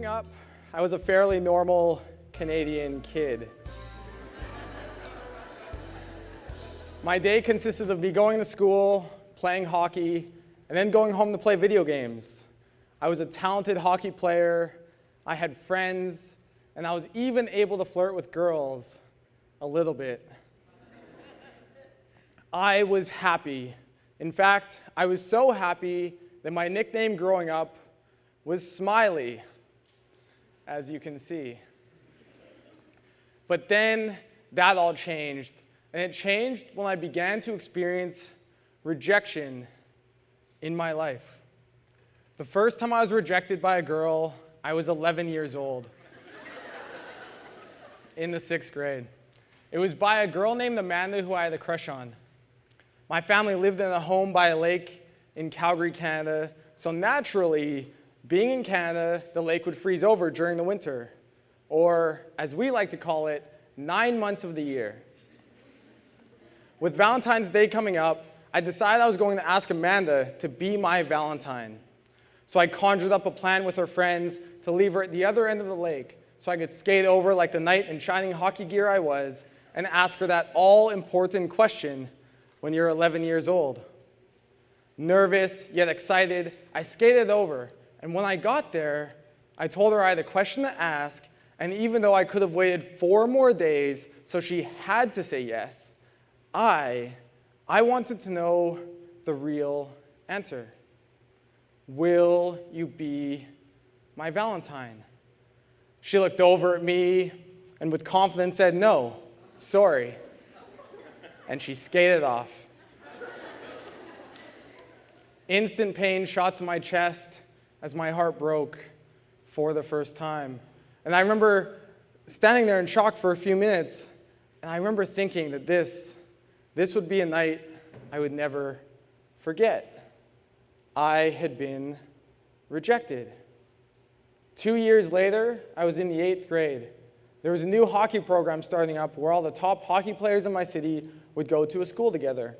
Growing up, I was a fairly normal Canadian kid. My day consisted of me going to school, playing hockey, and then going home to play video games. I was a talented hockey player, I had friends, and I was even able to flirt with girls a little bit. I was happy. In fact, I was so happy that my nickname growing up was Smiley, as you can see. But then that all changed, and it changed when I began to experience rejection in my life. The first time I was rejected by a girl, I was 11 years old, in the 6th grade. It was by a girl named Amanda who I had a crush on. My family lived in a home by a lake in Calgary, Canada, so naturally, being in Canada, the lake would freeze over during the winter, or as we like to call it, 9 months of the year. With Valentine's Day coming up, I decided I was going to ask Amanda to be my Valentine. So I conjured up a plan with her friends to leave her at the other end of the lake so I could skate over like the knight in shining hockey gear I was and ask her that all-important question when you're 11 years old. Nervous, yet excited, I skated over, and when I got there, I told her I had a question to ask, and even though I could have waited 4 more days, so she had to say yes, I wanted to know the real answer. Will you be my Valentine? She looked over at me and with confidence said, "No, sorry." And she skated off. Instant pain shot to my chest as my heart broke for the first time. And I remember standing there in shock for a few minutes, and I remember thinking that this would be a night I would never forget. I had been rejected. 2 years later, I was in the 8th grade. There was a new hockey program starting up where all the top hockey players in my city would go to a school together.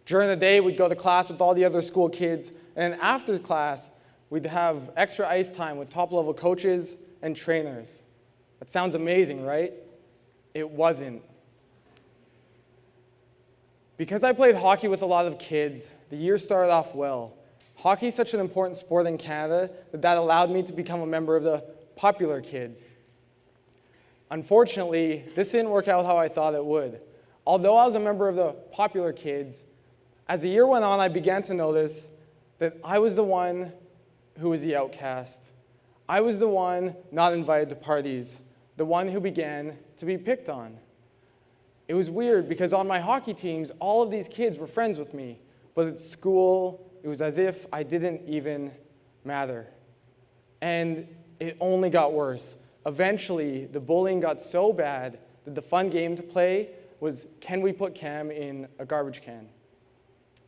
During the day, we'd go to class with all the other school kids, and then after class, we'd have extra ice time with top-level coaches and trainers. That sounds amazing, right? It wasn't. Because I played hockey with a lot of kids, the year started off well. Hockey is such an important sport in Canada that allowed me to become a member of the popular kids. Unfortunately, this didn't work out how I thought it would. Although I was a member of the popular kids, as the year went on, I began to notice that I was the one who was the outcast. I was the one not invited to parties, the one who began to be picked on. It was weird because on my hockey teams, all of these kids were friends with me, but at school, it was as if I didn't even matter. And it only got worse. Eventually, the bullying got so bad that the fun game to play was, can we put Cam in a garbage can?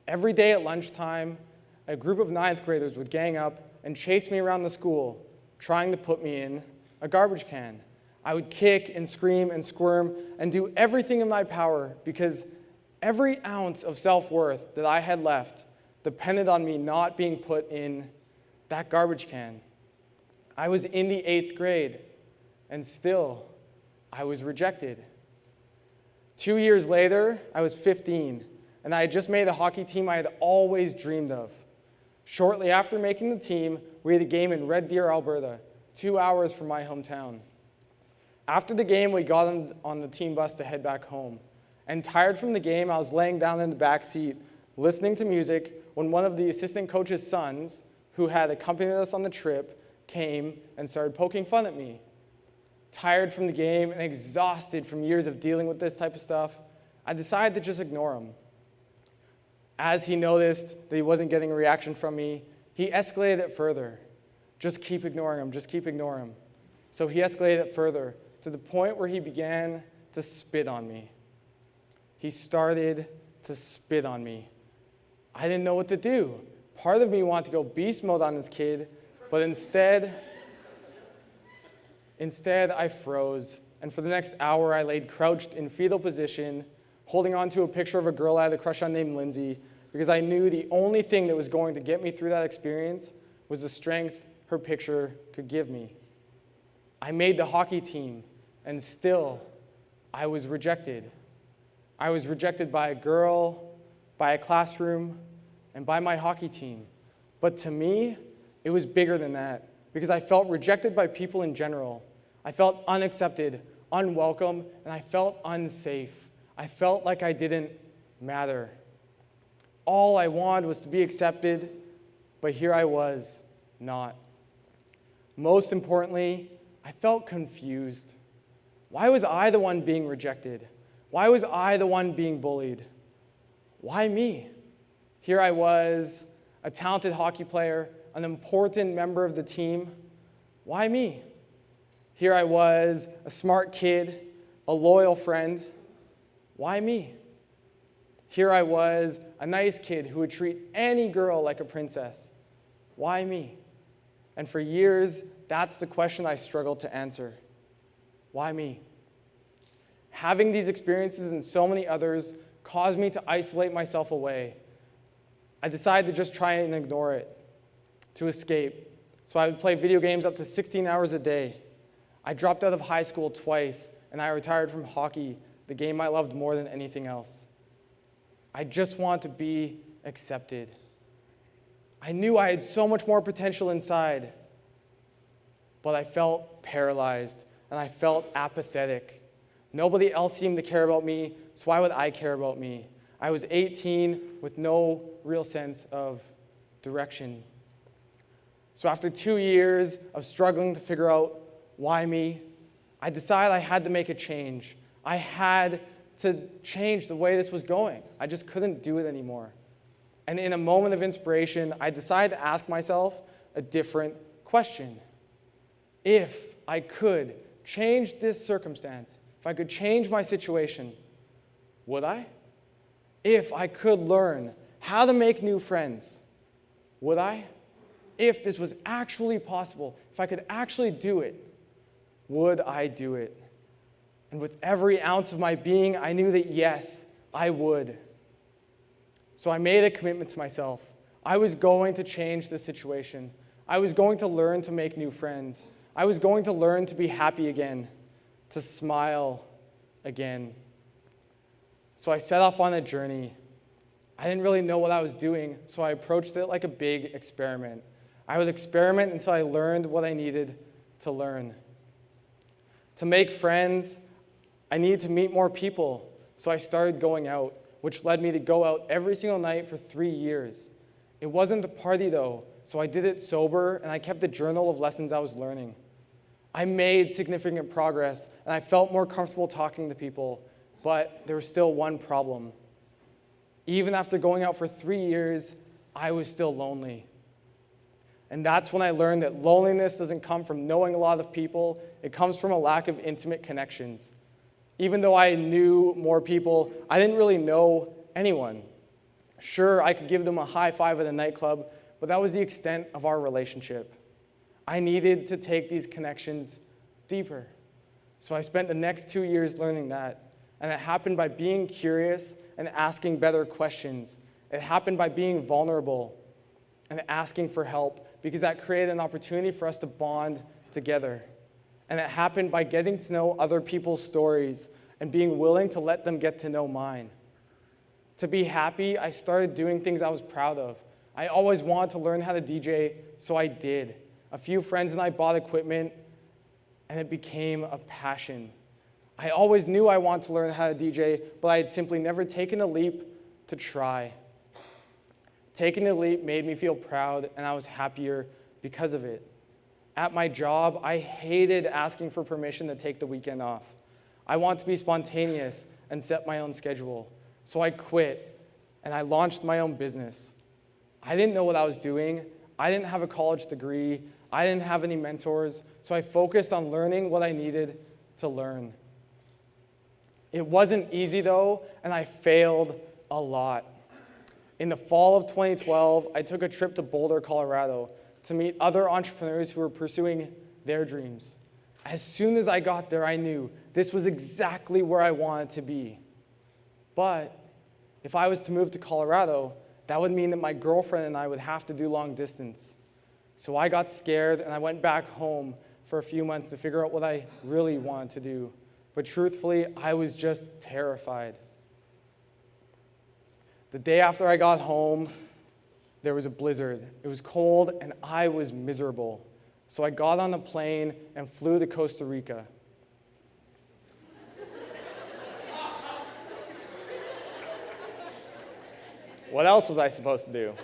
Every day at lunchtime, a group of 9th graders would gang up and chase me around the school, trying to put me in a garbage can. I would kick and scream and squirm and do everything in my power because every ounce of self-worth that I had left depended on me not being put in that garbage can. I was in the 8th grade, and still, I was rejected. 2 years later, I was 15, and I had just made a hockey team I had always dreamed of. Shortly after making the team, we had a game in Red Deer, Alberta, 2 hours from my hometown. After the game, we got on the team bus to head back home. And tired from the game, I was laying down in the back seat, listening to music, when one of the assistant coach's sons, who had accompanied us on the trip, came and started poking fun at me. Tired from the game and exhausted from years of dealing with this type of stuff, I decided to just ignore him. As he noticed that he wasn't getting a reaction from me, he escalated it further. Just keep ignoring him, just keep ignoring him. So he escalated it further to the point where he began to spit on me. He started to spit on me. I didn't know what to do. Part of me wanted to go beast mode on this kid, but instead I froze, and for the next hour I laid crouched in fetal position, holding on to a picture of a girl I had a crush on named Lindsay, because I knew the only thing that was going to get me through that experience was the strength her picture could give me. I made the hockey team, and still, I was rejected. I was rejected by a girl, by a classroom, and by my hockey team. But to me, it was bigger than that, because I felt rejected by people in general. I felt unaccepted, unwelcome, and I felt unsafe. I felt like I didn't matter. All I wanted was to be accepted, but here I was, not. Most importantly, I felt confused. Why was I the one being rejected? Why was I the one being bullied? Why me? Here I was, a talented hockey player, an important member of the team. Why me? Here I was, a smart kid, a loyal friend. Why me? Here I was, a nice kid who would treat any girl like a princess. Why me? And for years, that's the question I struggled to answer. Why me? Having these experiences and so many others caused me to isolate myself away. I decided to just try and ignore it, to escape. So I would play video games up to 16 hours a day. I dropped out of high school twice, and I retired from hockey, the game I loved more than anything else. I just wanted to be accepted. I knew I had so much more potential inside, but I felt paralyzed, and I felt apathetic. Nobody else seemed to care about me, so why would I care about me? I was 18 with no real sense of direction. So after 2 years of struggling to figure out why me, I decided I had to make a change. I had to change the way this was going. I just couldn't do it anymore. And in a moment of inspiration, I decided to ask myself a different question. If I could change this circumstance, if I could change my situation, would I? If I could learn how to make new friends, would I? If this was actually possible, if I could actually do it, would I do it? And with every ounce of my being, I knew that yes, I would. So I made a commitment to myself. I was going to change the situation. I was going to learn to make new friends. I was going to learn to be happy again, to smile again. So I set off on a journey. I didn't really know what I was doing, so I approached it like a big experiment. I would experiment until I learned what I needed to learn. To make friends, I needed to meet more people, so I started going out, which led me to go out every single night for 3 years. It wasn't a party though, so I did it sober, and I kept a journal of lessons I was learning. I made significant progress, and I felt more comfortable talking to people, but there was still one problem. Even after going out for 3 years, I was still lonely. And that's when I learned that loneliness doesn't come from knowing a lot of people, it comes from a lack of intimate connections. Even though I knew more people, I didn't really know anyone. Sure, I could give them a high five at a nightclub, but that was the extent of our relationship. I needed to take these connections deeper. So I spent the next 2 years learning that. And it happened by being curious and asking better questions. It happened by being vulnerable and asking for help, because that created an opportunity for us to bond together. And it happened by getting to know other people's stories and being willing to let them get to know mine. To be happy, I started doing things I was proud of. I always wanted to learn how to DJ, so I did. A few friends and I bought equipment, and it became a passion. I always knew I wanted to learn how to DJ, but I had simply never taken a leap to try. Taking the leap made me feel proud, and I was happier because of it. At my job, I hated asking for permission to take the weekend off. I wanted to be spontaneous and set my own schedule. So I quit, and I launched my own business. I didn't know what I was doing. I didn't have a college degree. I didn't have any mentors, so I focused on learning what I needed to learn. It wasn't easy though, and I failed a lot. In the fall of 2012, I took a trip to Boulder, Colorado to meet other entrepreneurs who were pursuing their dreams. As soon as I got there, I knew this was exactly where I wanted to be. But if I was to move to Colorado, that would mean that my girlfriend and I would have to do long distance. So I got scared and I went back home for a few months to figure out what I really wanted to do. But truthfully, I was just terrified. The day after I got home, there was a blizzard. It was cold and I was miserable. So I got on a plane and flew to Costa Rica. What else was I supposed to do?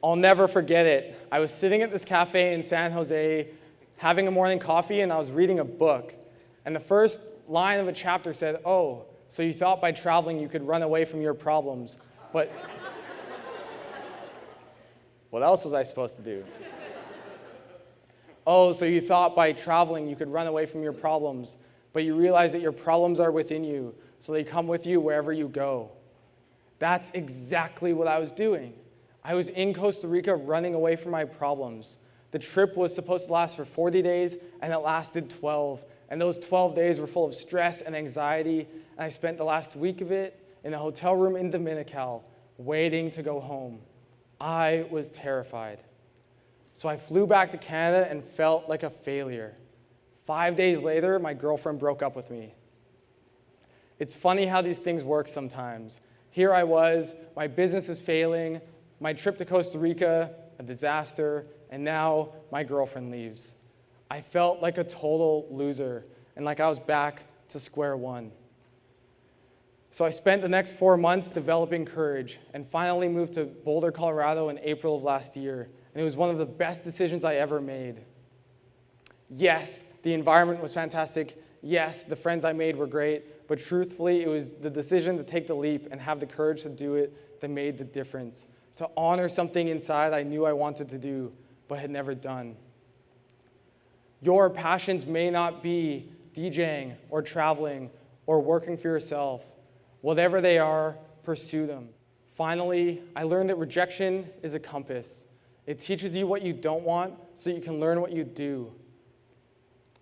I'll never forget it. I was sitting at this cafe in San Jose having a morning coffee, and I was reading a book. And the first line of a chapter said, "Oh, so you thought by traveling you could run away from your problems, but what else was I supposed to do?" Oh, so you thought by traveling you could run away from your problems, but you realize that your problems are within you, so they come with you wherever you go. That's exactly what I was doing. I was in Costa Rica running away from my problems. The trip was supposed to last for 40 days, and it lasted 12. And those 12 days were full of stress and anxiety, and I spent the last week of it in a hotel room in Dominical, waiting to go home. I was terrified. So I flew back to Canada and felt like a failure. 5 days later, my girlfriend broke up with me. It's funny how these things work sometimes. Here I was, my business is failing, my trip to Costa Rica, a disaster, and now my girlfriend leaves. I felt like a total loser and like I was back to square one. So I spent the next 4 months developing courage and finally moved to Boulder, Colorado in April of last year. And it was one of the best decisions I ever made. Yes, the environment was fantastic. Yes, the friends I made were great. But truthfully, it was the decision to take the leap and have the courage to do it that made the difference. To honor something inside I knew I wanted to do, but had never done. Your passions may not be DJing or traveling or working for yourself. Whatever they are, pursue them. Finally, I learned that rejection is a compass. It teaches you what you don't want so you can learn what you do.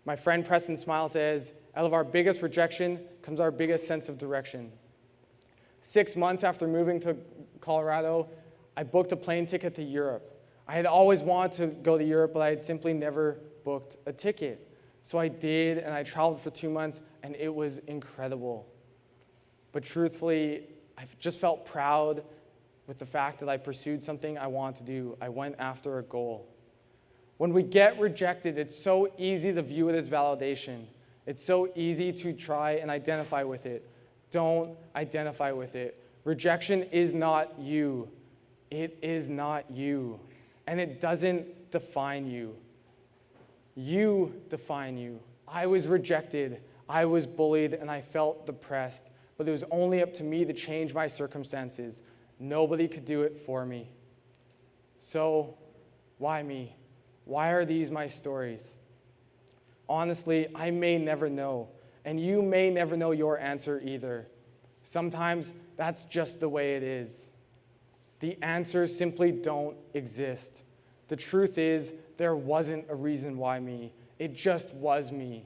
My friend Preston Smile says, out of our biggest rejection comes our biggest sense of direction. 6 months after moving to Colorado, I booked a plane ticket to Europe. I had always wanted to go to Europe, but I had simply never booked a ticket. So I did, and I traveled for 2 months, and it was incredible. But truthfully, I just felt proud with the fact that I pursued something I wanted to do. I went after a goal. When we get rejected, it's so easy to view it as validation. It's so easy to try and identify with it. Don't identify with it. Rejection is not you. It is not you. And it doesn't define you. You define you. I was rejected, I was bullied, and I felt depressed. But it was only up to me to change my circumstances. Nobody could do it for me. So, why me? Why are these my stories? Honestly, I may never know, and you may never know your answer either. Sometimes that's just the way it is. The answers simply don't exist. The truth is, there wasn't a reason why me. It just was me.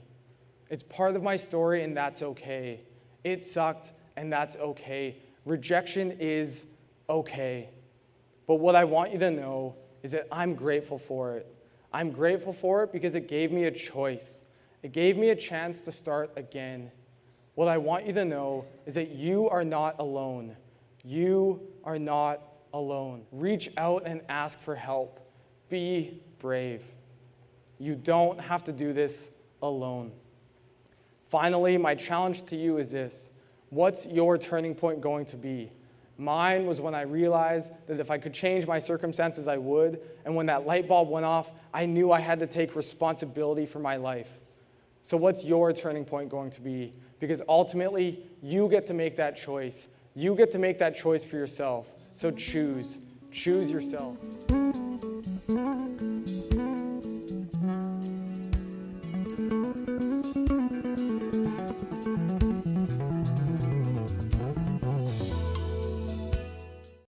It's part of my story, and that's okay. It sucked, and that's okay. Rejection is okay. But what I want you to know is that I'm grateful for it. I'm grateful for it because it gave me a choice. It gave me a chance to start again. What I want you to know is that you are not alone. You are not alone. Reach out and ask for help. Be brave. You don't have to do this alone. Finally, my challenge to you is this. What's your turning point going to be? Mine was when I realized that if I could change my circumstances, I would. And when that light bulb went off, I knew I had to take responsibility for my life. So what's your turning point going to be? Because ultimately, you get to make that choice. You get to make that choice for yourself. So choose. Choose yourself.